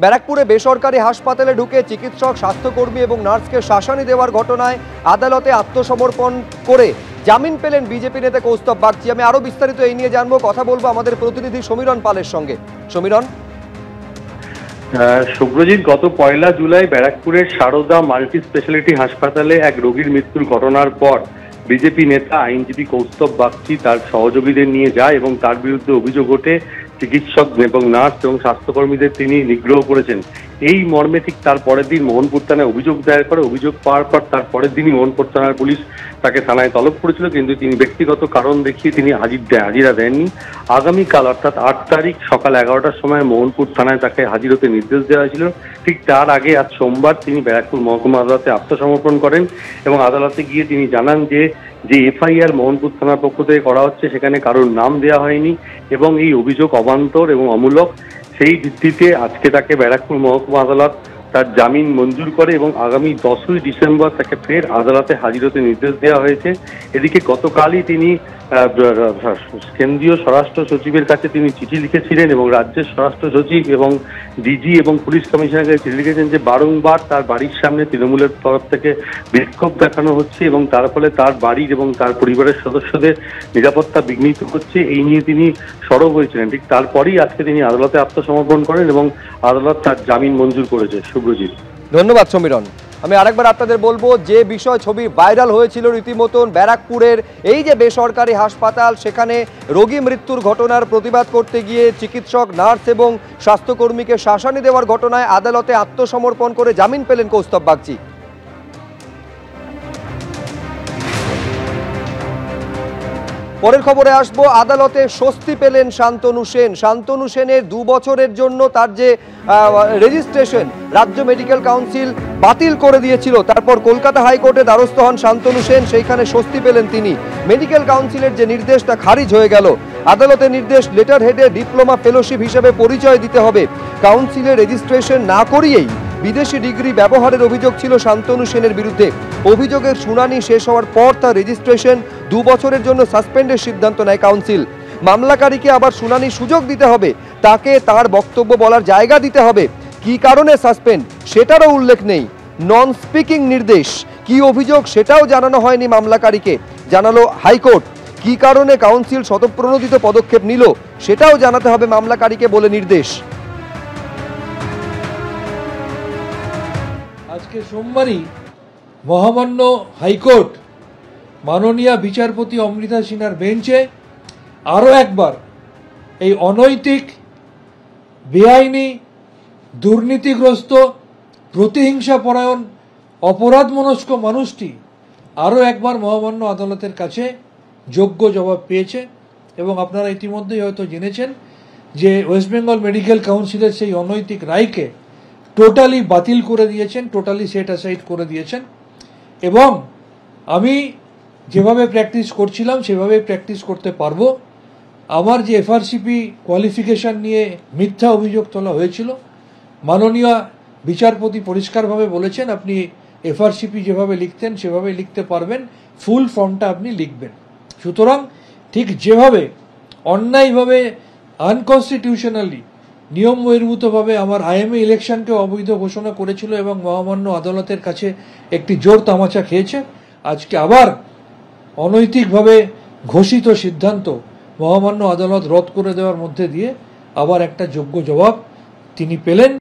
ব্যারাকপুরে বেসরকারি হাসপাতালে ঢুকে চিকিৎসক, স্বাস্থ্যকর্মী এবং নার্সকে শাসানি দেওয়ার ঘটনায় আদালতে আত্মসমর্পণ করে জামিন পেলেন বিজেপি নেতা কৌস্তব বাগচি। আমি আরো বিস্তারিত এই নিয়ে জানবো, কথা বলবো আমাদের প্রতিনিধি সমীরণ পালের সঙ্গে। সমীরণ। শুভ্রজিৎ, গত 1 জুলাই ব্যারাকপুরের সারদা মাল্টি স্পেশালিটি হাসপাতালে এক রোগীর মৃত্যুর ঘটনার পর বিজেপি নেতা আইনজীবী কৌস্তব বাগচি তার সহযোগীদের নিয়ে যায় এবং তার বিরুদ্ধে অভিযোগ ওঠে চিকিৎসক এবং নার্স এবং স্বাস্থ্যকর্মীদের তিনি নিগ্রহ করেছেন। এই মর্মে ঠিক তার পরের দিন মোহনপুর থানায় অভিযোগ দায়ের করে। অভিযোগ পাওয়ার পর তার পরের দিনই মোহনপুর থানার পুলিশ তাকে থানায় তলব করেছিল, কিন্তু তিনি ব্যক্তিগত কারণ দেখিয়ে তিনি হাজিরা দেননি। আগামীকাল অর্থাৎ 8 তারিখ সকাল 11টার সময় মোহনপুর থানায় তাকে হাজির হতে নির্দেশ দেওয়া হয়েছিল। ঠিক তার আগে আজ সোমবার তিনি ব্যারাকপুর মহকুমা আদালতে আত্মসমর্পণ করেন এবং আদালতে গিয়ে তিনি জানান যে এফআইআর মোহনপুর থানার পক্ষ থেকে করা হচ্ছে সেখানে কারোর নাম দেওয়া হয়নি এবং এই অভিযোগ অবান্তর এবং অমূলক। সেই ভিত্তিতে আজকে তাকে ব্যারাকপুর মহকুমা আদালত তার জামিন মঞ্জুর করে এবং আগামী 10ই ডিসেম্বর তাকে ফের আদালতে হাজির হতে নির্দেশ দেওয়া হয়েছে। এদিকে গতকালই তিনি কেন্দ্রীয় স্বরাষ্ট্র সচিবের কাছে তিনি চিঠি লিখেছিলেন এবং রাজ্যের স্বরাষ্ট্র সচিব এবং ডিজি এবং পুলিশ কমিশনারকে চিঠি লিখেছেন যে বারংবার তার বাড়ির সামনে তৃণমূলের তরফ থেকে বিক্ষোভ দেখানো হচ্ছে এবং তার ফলে তার বাড়ির এবং তার পরিবারের সদস্যদের নিরাপত্তা বিঘ্নিত হচ্ছে। এই নিয়ে তিনি সরব হয়েছিলেন। ঠিক তারপরেই আজকে তিনি আদালতে আত্মসমর্পণ করেন এবং আদালত তার জামিন মঞ্জুর করেছে। শুভ্রজিৎ। ধন্যবাদ সমীরণ। আমি আরেকবার আপনাদের বলবো, যে বিষয় ছবি ভাইরাল হয়েছিল রীতিমতন ব্যারাকপুরের এই যে বেসরকারি হাসপাতাল, সেখানে রোগী মৃত্যুর ঘটনার প্রতিবাদ করতে গিয়ে চিকিৎসক, নার্স এবং স্বাস্থ্যকর্মীকে শাসানি দেওয়ার ঘটনায় আদালতে আত্মসমর্পণ করে জামিন পেলেন কৌস্তব বাগচি। পরের খবরে আসবো, আদালতে স্বস্তি পেলেন শান্তনু সেন। শান্তনু সেনের 2 বছরের জন্য তার যে রেজিস্ট্রেশন রাজ্য মেডিকেল কাউন্সিল বাতিল করে দিয়েছিল, তারপর কলকাতা হাইকোর্টে দ্বারস্থ হন শান্তনু সেন। সেইখানে স্বস্তি পেলেন তিনি। মেডিকেল কাউন্সিলের যে নির্দেশটা খারিজ হয়ে গেল। আদালতের নির্দেশ, লেটার হেডে ডিপ্লোমা ফেলোশিপ হিসেবে পরিচয় দিতে হবে। কাউন্সিলে রেজিস্ট্রেশন না করিয়েই বিদেশি ডিগ্রি ব্যবহারের অভিযোগ ছিল শান্তনু সেনের বিরুদ্ধে। অভিযোগের শুনানি শেষ হওয়ার পর তার রেজিস্ট্রেশন 2 বছরের জন্য সাসপেন্ডের সিদ্ধান্ত নেয় কাউন্সিল। মামলাকারীকে আবার শুনানির সুযোগ দিতে হবে, তাকে তার বক্তব্য বলার জায়গা দিতে হবে। কি কারণে সাসপেন্ড সেটারও উল্লেখ নেই। নন স্পিকিং নির্দেশ, কি অভিযোগ সেটাও জানানো হয়নি মামলাকারীকে, জানালো হাইকোর্ট। কি কারণে কাউন্সিল স্বতঃপ্রণোদিত পদক্ষেপ নিল সেটাও জানাতে হবে মামলাকারীকে বলে নির্দেশ। আজকে সোমবারই মহামান্য হাইকোর্ট মাননীয় বিচারপতি অমৃতা সিনহার বেঞ্চে আরও একবার এই অনৈতিক, বেআইনি, দুর্নীতিগ্রস্ত, প্রতিহিংসাপরায়ণ, অপরাধমনস্ক মানুষটি আরও একবার মহামান্য আদালতের কাছে যোগ্য জবাব পেয়েছে। এবং আপনারা ইতিমধ্যেই হয়তো জেনেছেন যে ওয়েস্ট বেঙ্গল মেডিকেল কাউন্সিলের সেই অনৈতিক রায়কে টোটালি বাতিল করে দিয়েছেন, টোটালি সেট অ্যাসাইড করে দিয়েছেন। এবং আমি যেভাবে প্র্যাকটিস করছিলাম সেভাবে প্র্যাকটিস করতে পারবো। আমার যে এফআরসিপি কোয়ালিফিকেশন নিয়ে মিথ্যা অভিযোগ তোলা হয়েছিল, মাননীয় বিচারপতি পরিষ্কারভাবে বলেছেন আপনি এফআরসিপি যেভাবে লিখতেন সেভাবে লিখতে পারবেন, ফুল ফর্মটা আপনি লিখবেন। সুতরাং ঠিক যেভাবে অন্যায়ভাবে, আনকনস্টিটিউশনালি, নিয়ম বহির্ভূতভাবে আমার আইএমএ ইলেকশনকে অবৈধ ঘোষণা করেছিল এবং মহামান্য আদালতের কাছে একটি জোর তামাচা খেয়েছে, আজকে আবার অনৈতিকভাবে ঘোষিত সিদ্ধান্ত মহামান্য আদালত রদ করে দেওয়ার মধ্যে দিয়ে আবার একটা যোগ্য জবাব তিনি পেলেন।